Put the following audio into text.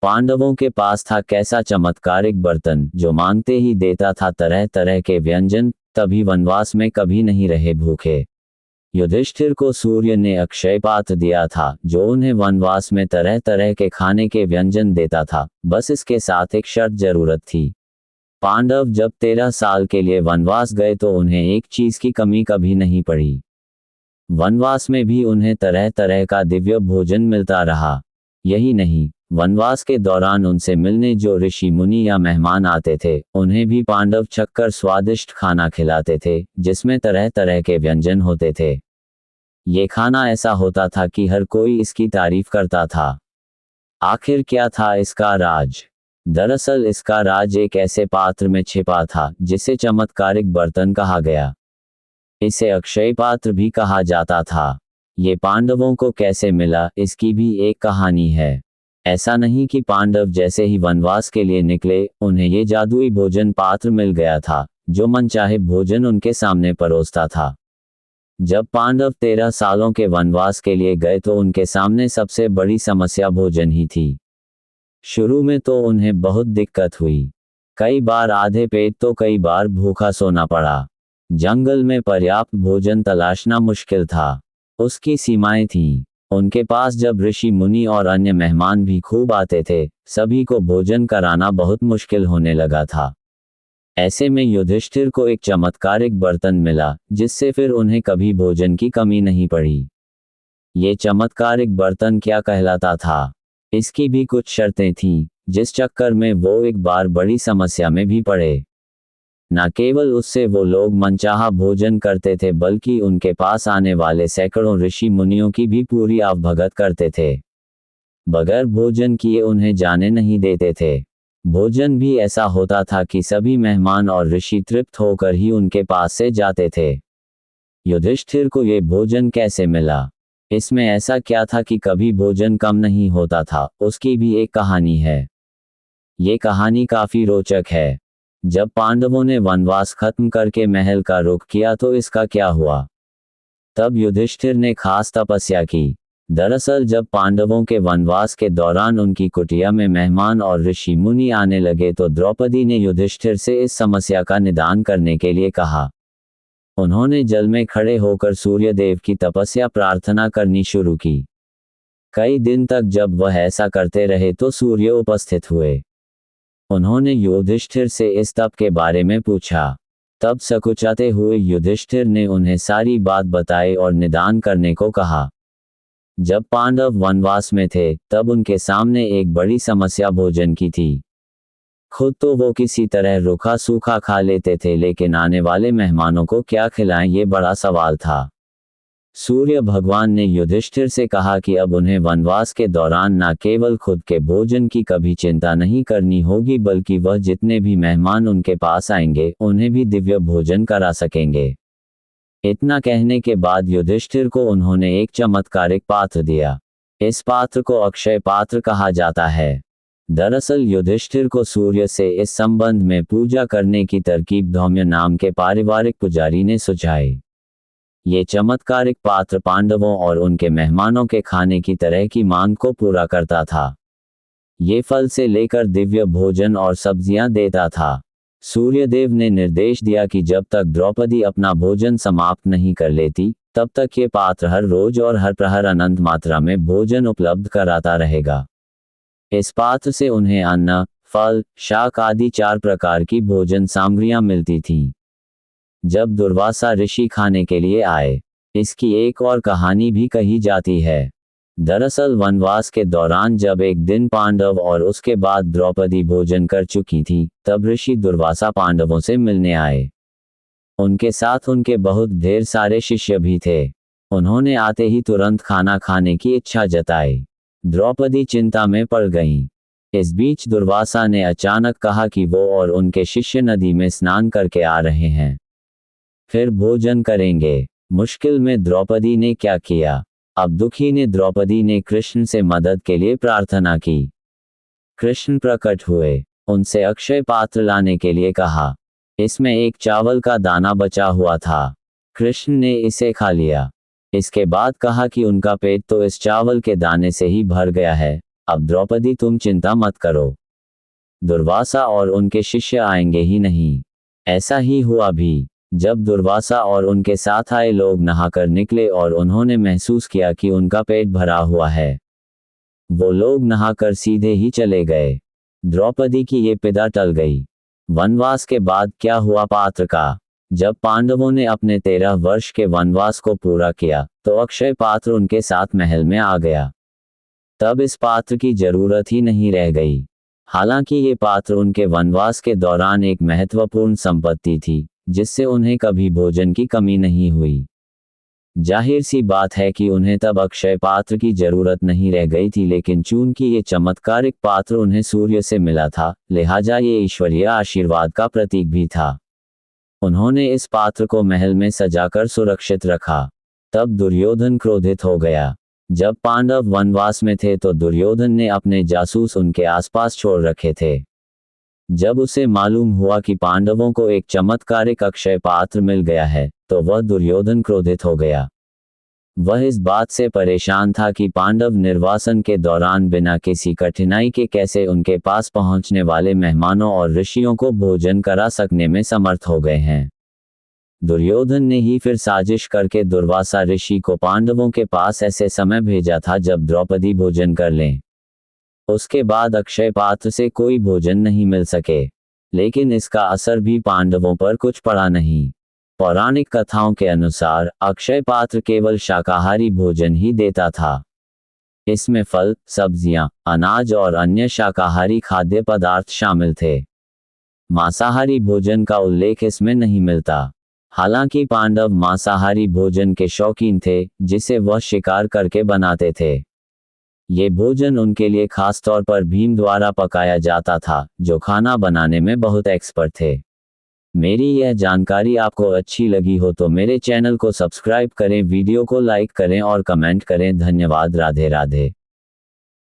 पांडवों के पास था कैसा चमत्कारिक बर्तन जो मांगते ही देता था तरह तरह के व्यंजन, तभी वनवास में कभी नहीं रहे भूखे। युधिष्ठिर को सूर्य ने अक्षय पात्र दिया था जो उन्हें वनवास में तरह तरह के खाने के व्यंजन देता था, बस इसके साथ एक शर्त जरूरत थी। पांडव जब 13 साल के लिए वनवास गए तो उन्हें एक चीज की कमी कभी नहीं पड़ी। वनवास में भी उन्हें तरह तरह का दिव्य भोजन मिलता रहा। यही नहीं, वनवास के दौरान उनसे मिलने जो ऋषि मुनि या मेहमान आते थे उन्हें भी पांडव छक्कर स्वादिष्ट खाना खिलाते थे जिसमें तरह तरह के व्यंजन होते थे। ये खाना ऐसा होता था कि हर कोई इसकी तारीफ करता था। आखिर क्या था इसका राज? दरअसल इसका राज एक ऐसे पात्र में छिपा था जिसे चमत्कारिक बर्तन कहा गया। इसे अक्षय पात्र भी कहा जाता था। ये पांडवों को कैसे मिला इसकी भी एक कहानी है। ऐसा नहीं कि पांडव जैसे ही वनवास के लिए निकले उन्हें ये जादुई भोजन पात्र मिल गया था जो मनचाहे भोजन उनके सामने परोसता था। जब पांडव 13 सालों के वनवास के लिए गए तो उनके सामने सबसे बड़ी समस्या भोजन ही थी। शुरू में तो उन्हें बहुत दिक्कत हुई, कई बार आधे पेट तो कई बार भूखा सोना पड़ा। जंगल में पर्याप्त भोजन तलाशना मुश्किल था, उसकी सीमाएं थीं। उनके पास जब ऋषि मुनि और अन्य मेहमान भी खूब आते थे, सभी को भोजन कराना बहुत मुश्किल होने लगा था। ऐसे में युधिष्ठिर को एक चमत्कारिक बर्तन मिला जिससे फिर उन्हें कभी भोजन की कमी नहीं पड़ी। ये चमत्कारिक बर्तन क्या कहलाता था? इसकी भी कुछ शर्तें थीं, जिस चक्कर में वो एक बार बड़ी समस्या में भी पड़े। न केवल उससे वो लोग मनचाहा भोजन करते थे बल्कि उनके पास आने वाले सैकड़ों ऋषि मुनियों की भी पूरी आवभगत करते थे। बगैर भोजन किए उन्हें जाने नहीं देते थे। भोजन भी ऐसा होता था कि सभी मेहमान और ऋषि तृप्त होकर ही उनके पास से जाते थे। युधिष्ठिर को ये भोजन कैसे मिला? इसमें ऐसा क्या था कि कभी भोजन कम नहीं होता था? उसकी भी एक कहानी है। ये कहानी काफी रोचक है। जब पांडवों ने वनवास खत्म करके महल का रुख किया तो इसका क्या हुआ? तब युधिष्ठिर ने खास तपस्या की। दरअसल जब पांडवों के वनवास के दौरान उनकी कुटिया में मेहमान और ऋषि मुनि आने लगे तो द्रौपदी ने युधिष्ठिर से इस समस्या का निदान करने के लिए कहा। उन्होंने जल में खड़े होकर सूर्यदेव की तपस्या प्रार्थना करनी शुरू की। कई दिन तक जब वह ऐसा करते रहे तो सूर्य उपस्थित हुए। उन्होंने युधिष्ठिर से इस तप के बारे में पूछा। तब सकुचाते हुए युधिष्ठिर ने उन्हें सारी बात बताई और निदान करने को कहा। जब पांडव वनवास में थे तब उनके सामने एक बड़ी समस्या भोजन की थी। खुद तो वो किसी तरह रूखा सूखा खा लेते थे, लेकिन आने वाले मेहमानों को क्या खिलाएं ये बड़ा सवाल था। सूर्य भगवान ने युधिष्ठिर से कहा कि अब उन्हें वनवास के दौरान न केवल खुद के भोजन की कभी चिंता नहीं करनी होगी बल्कि वह जितने भी मेहमान उनके पास आएंगे उन्हें भी दिव्य भोजन करा सकेंगे। इतना कहने के बाद युधिष्ठिर को उन्होंने एक चमत्कारिक पात्र दिया। इस पात्र को अक्षय पात्र कहा जाता है। दरअसल युधिष्ठिर को सूर्य से इस संबंध में पूजा करने की तरकीब धौम्य नाम के पारिवारिक पुजारी ने सुझाई। ये चमत्कारिक पात्र पांडवों और उनके मेहमानों के खाने की तरह की मांग को पूरा करता था। ये फल से लेकर दिव्य भोजन और सब्जियां देता था। सूर्यदेव ने निर्देश दिया कि जब तक द्रौपदी अपना भोजन समाप्त नहीं कर लेती तब तक ये पात्र हर रोज और हर प्रहर अनंत मात्रा में भोजन उपलब्ध कराता रहेगा। इस पात्र से उन्हें अन्न, फल, शाक आदि 4 प्रकार की भोजन सामग्रियां मिलती थीं। जब दुर्वासा ऋषि खाने के लिए आए, इसकी एक और कहानी भी कही जाती है। दरअसल वनवास के दौरान जब एक दिन पांडव और उसके बाद द्रौपदी भोजन कर चुकी थी तब ऋषि दुर्वासा पांडवों से मिलने आए। उनके साथ उनके बहुत ढेर सारे शिष्य भी थे। उन्होंने आते ही तुरंत खाना खाने की इच्छा जताई। द्रौपदी चिंता में पड़ गईं। इस बीच दुर्वासा ने अचानक कहा कि वो और उनके शिष्य नदी में स्नान करके आ रहे हैं, फिर भोजन करेंगे। मुश्किल में द्रौपदी ने क्या किया? अब दुखी ने द्रौपदी ने कृष्ण से मदद के लिए प्रार्थना की। कृष्ण प्रकट हुए, उनसे अक्षय पात्र लाने के लिए कहा। इसमें एक चावल का दाना बचा हुआ था। कृष्ण ने इसे खा लिया। इसके बाद कहा कि उनका पेट तो इस चावल के दाने से ही भर गया है, अब द्रौपदी तुम चिंता मत करो, दुर्वासा और उनके शिष्य आएंगे ही नहीं। ऐसा ही हुआ भी। जब दुर्वासा और उनके साथ आए लोग नहाकर निकले और उन्होंने महसूस किया कि उनका पेट भरा हुआ है, वो लोग नहाकर सीधे ही चले गए। द्रौपदी की ये पिदा टल गई। वनवास के बाद क्या हुआ पात्र का? जब पांडवों ने अपने 13 वर्ष के वनवास को पूरा किया तो अक्षय पात्र उनके साथ महल में आ गया। तब इस पात्र की जरूरत ही नहीं रह गई। हालांकि ये पात्र उनके वनवास के दौरान एक महत्वपूर्ण संपत्ति थी, जिससे उन्हें कभी भोजन की कमी नहीं हुई। जाहिर सी बात है कि उन्हें तब अक्षय पात्र की जरूरत नहीं रह गई थी, लेकिन चूंकि ये चमत्कारिक पात्र उन्हें सूर्य से मिला था, लिहाजा ये ईश्वरीय आशीर्वाद का प्रतीक भी था। उन्होंने इस पात्र को महल में सजाकर सुरक्षित रखा। तब दुर्योधन क्रोधित हो गया। जब पांडव वनवास में थे तो दुर्योधन ने अपने जासूस उनके आसपास छोड़ रखे थे। जब उसे मालूम हुआ कि पांडवों को एक चमत्कारिक अक्षय पात्र मिल गया है तो वह दुर्योधन क्रोधित हो गया। वह इस बात से परेशान था कि पांडव निर्वासन के दौरान बिना किसी कठिनाई के कैसे उनके पास पहुंचने वाले मेहमानों और ऋषियों को भोजन करा सकने में समर्थ हो गए हैं। दुर्योधन ने ही फिर साजिश करके दुर्वासा ऋषि को पांडवों के पास ऐसे समय भेजा था जब द्रौपदी भोजन कर लें। उसके बाद अक्षय पात्र से कोई भोजन नहीं मिल सके, लेकिन इसका असर भी पांडवों पर कुछ पड़ा नहीं। पौराणिक कथाओं के अनुसार अक्षय पात्र केवल शाकाहारी भोजन ही देता था। इसमें फल, सब्जियां, अनाज और अन्य शाकाहारी खाद्य पदार्थ शामिल थे। मांसाहारी भोजन का उल्लेख इसमें नहीं मिलता। हालांकि पांडव मांसाहारी भोजन के शौकीन थे, जिसे वह शिकार करके बनाते थे। ये भोजन उनके लिए खास तौर पर भीम द्वारा पकाया जाता था, जो खाना बनाने में बहुत एक्सपर्ट थे। मेरी यह जानकारी आपको अच्छी लगी हो तो मेरे चैनल को सब्सक्राइब करें, वीडियो को लाइक करें और कमेंट करें। धन्यवाद। राधे राधे।